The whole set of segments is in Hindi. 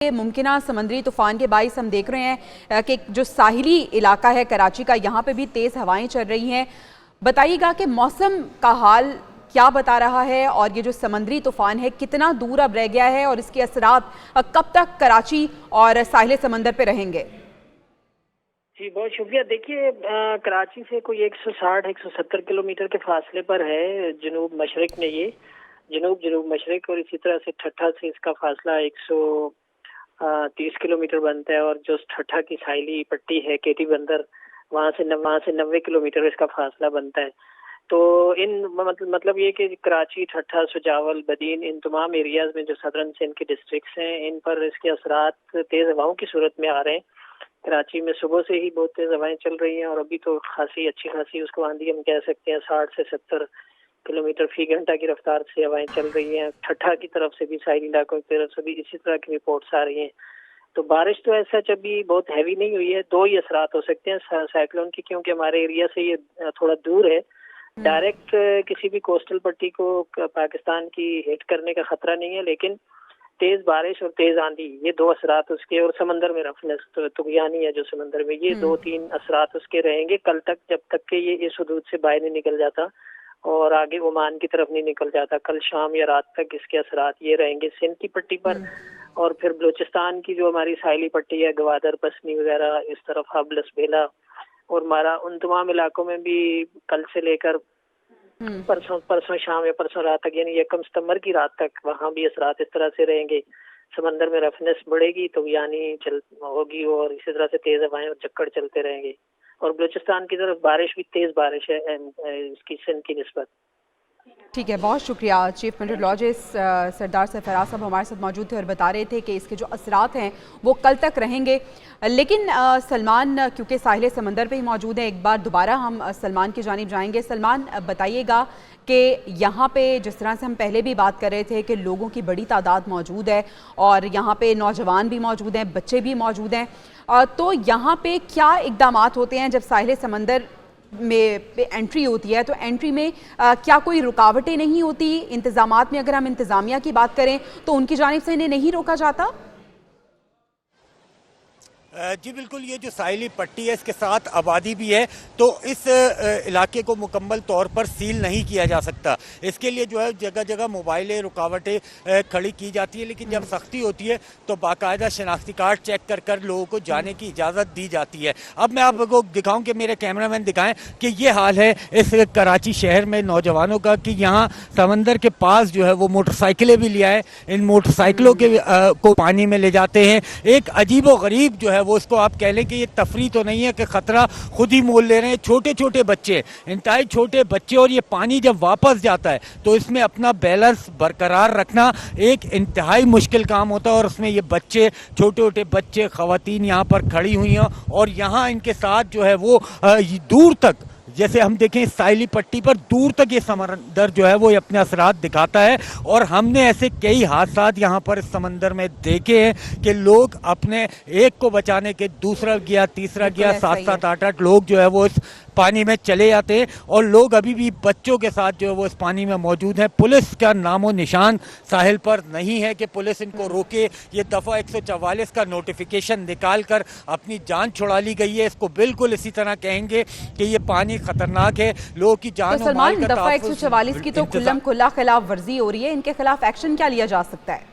मुमकिना समुद्री तूफान के बाइस हम देख रहे हैं कि जो साहिली इलाका है कराची का, यहाँ पे भी तेज़ हवाएं चल रही हैं। बताइएगा कि मौसम का हाल क्या बता रहा है और ये जो समुद्री तूफान है कितना दूर अब रह गया है और इसके असरात कब तक कराची और साहिल समंदर पे रहेंगे? जी बहुत शुक्रिया। देखिए कराची से कोई 160-170 किलोमीटर के फासले पर है जनूब मशरक में, ये जनूब मशरक, और इसी तरह से ठट्ठा से इसका फासला 130 किलोमीटर बनता है। और जो ठट्ठा की साहिली पट्टी है केटी बंदर, वहाँ से 90 किलोमीटर इसका फासला बनता है। तो इन मतलब ये कि कराची, ठट्ठा, सुजावल, बदीन, इन तमाम एरियाज में जो सदरन सिंध के डिस्ट्रिक्ट्स हैं, इन पर इसके असरात तेज हवाओं की सूरत में आ रहे हैं। कराची में सुबह से ही बहुत तेज हवाएं चल रही हैं और अभी तो अच्छी खासी उसको आंधी हम कह सकते हैं 60 से 70 किलोमीटर फी घंटा की रफ्तार से हवाएं चल रही हैं। ठट्ठा की तरफ से भी, साहिल इलाकों की तरफ से भी इसी तरह की रिपोर्ट्स आ रही हैं। तो बारिश तो ऐसा अभी बहुत हैवी नहीं हुई है। दो ही असरात हो सकते हैं साइक्लोन की, क्योंकि हमारे एरिया से ये थोड़ा दूर है। डायरेक्ट किसी भी कोस्टल पट्टी को पाकिस्तान की हिट करने का खतरा नहीं है, लेकिन तेज बारिश और तेज आंधी, ये दो असरात उसके, और समंदर में रफनेस तुगयानी है जो समंदर में, ये 2-3 असरात उसके रहेंगे कल तक, जब तक कि ये इस हदूद से बाहर नहीं निकल जाता और आगे ओमान की तरफ नहीं निकल जाता। कल शाम या रात तक इसके असरात ये रहेंगे सिंध की पट्टी पर। और फिर बलूचिस्तान की जो हमारी साहिली पट्टी है, गवादर, पसनी वगैरह, इस तरफ हबलस, बेला और मारा, उन तमाम इलाकों में भी कल से लेकर परसों शाम या परसों रात तक, यानी 1 सितंबर की रात तक वहाँ भी असरात इस तरह से रहेंगे। समंदर में रफनेस बढ़ेगी तो यानी चल होगी और इसी तरह से तेज हवाएं और चक्कर चलते रहेंगे। और बलूचिस्तान की तरफ बारिश भी तेज बारिश है इसकी सिंध की निस्बत। ठीक है, बहुत शुक्रिया। चीफ मेट्रोलॉजिस्ट सरदार सरफराज साहब हमारे साथ मौजूद थे और बता रहे थे कि इसके जो असरात हैं वो कल तक रहेंगे। लेकिन सलमान क्योंकि साहिल समंदर पे ही मौजूद है, एक बार दोबारा हम सलमान की जानिब जाएंगे। सलमान, बताइएगा कि यहाँ पे जिस तरह से हम पहले भी बात कर रहे थे कि लोगों की बड़ी तादाद मौजूद है और यहाँ पे नौजवान भी मौजूद हैं, बच्चे भी मौजूद हैं, तो यहाँ पे क्या इक़दामात होते हैं जब साहिल समंदर में पे एंट्री होती है? तो एंट्री में क्या कोई रुकावटें नहीं होती? इंतज़ामात में अगर हम इंतज़ामिया की बात करें तो उनकी जानिब से इन्हें नहीं रोका जाता? जी बिल्कुल, ये जो साहिली पट्टी है इसके साथ आबादी भी है, तो इस इलाके को मुकम्मल तौर पर सील नहीं किया जा सकता। इसके लिए जो है जगह जगह मोबाइलें, रुकावटें खड़ी की जाती है, लेकिन जब सख्ती होती है तो बाकायदा शनाख्ती कार्ड चेक कर कर लोगों को जाने की इजाज़त दी जाती है। अब मैं आपको दिखाऊं कि मेरे कैमरामैन दिखाएं कि ये हाल है इस कराची शहर में नौजवानों का, कि यहाँ समंदर के पास जो है वो मोटरसाइकिलें भी लिया है, इन मोटरसाइकिलों के को पानी में ले जाते हैं। एक अजीब व गरीब जो है वो इसको आप कह लें कि ये तफरी तो नहीं है कि खतरा खुद ही मोल ले रहे हैं। छोटे छोटे बच्चे, इंतहाई छोटे बच्चे, और ये पानी जब वापस जाता है तो इसमें अपना बैलेंस बरकरार रखना एक इंतहाई मुश्किल काम होता है। और उसमें ये बच्चे, छोटे छोटे बच्चे, खवातीन यहाँ पर खड़ी हुई हैं और यहाँ इनके साथ जो है वो दूर तक, जैसे हम देखें साहिली पट्टी पर दूर तक ये समंदर जो है वो अपने असरात दिखाता है। और हमने ऐसे कई हादसात यहाँ पर इस समंदर में देखे हैं कि लोग अपने एक को बचाने के दूसरा गया, तीसरा गया, 7-7, 8-8 लोग जो है वो इस पानी में चले जाते हैं और लोग अभी भी बच्चों के साथ जो है वो इस पानी में मौजूद हैं। पुलिस का नामो निशान साहिल पर नहीं है कि पुलिस इनको रोके। ये दफ़ा 144 का नोटिफिकेशन निकाल कर अपनी जान छुड़ा ली गई है। इसको बिल्कुल इसी तरह कहेंगे कि ये पानी खतरनाक है, लोगों की जान। तो सलमान, दफ़ा 144 की तो खुल्लम खुल्ला खिलाफ वर्जी हो रही है, इनके खिलाफ एक्शन क्या लिया जा सकता है?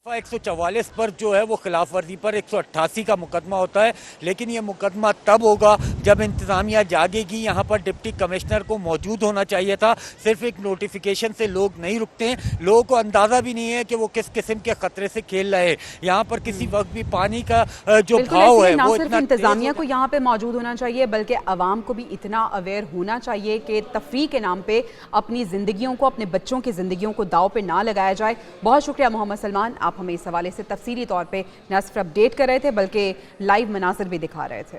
144 पर जो है वो खिलाफ वर्जी पर 188 का मुकदमा होता है, लेकिन ये मुकदमा तब होगा जब इंतजामिया जागेगी। यहाँ पर डिप्टी कमिश्नर को मौजूद होना चाहिए था। सिर्फ एक नोटिफिकेशन से लोग नहीं रुकते हैं, लोगों को अंदाजा भी नहीं है कि वो किस किस्म के खतरे से खेल रहे हैं। यहाँ पर किसी वक्त भी पानी का जो भाव है वो सिर्फ इंतजामिया को यहाँ पे मौजूद होना चाहिए, बल्कि अवाम को भी इतना अवेयर होना चाहिए कि तफरी के नाम पे अपनी जिंदगियों को, अपने बच्चों की जिंदगियों को दाव पे ना लगाया जाए। बहुत शुक्रिया मोहम्मद सलमान, आप हमें इस हवाले से तफसीली तौर पे न सिर्फ अपडेट कर रहे थे बल्कि लाइव मनासिर भी दिखा रहे थे।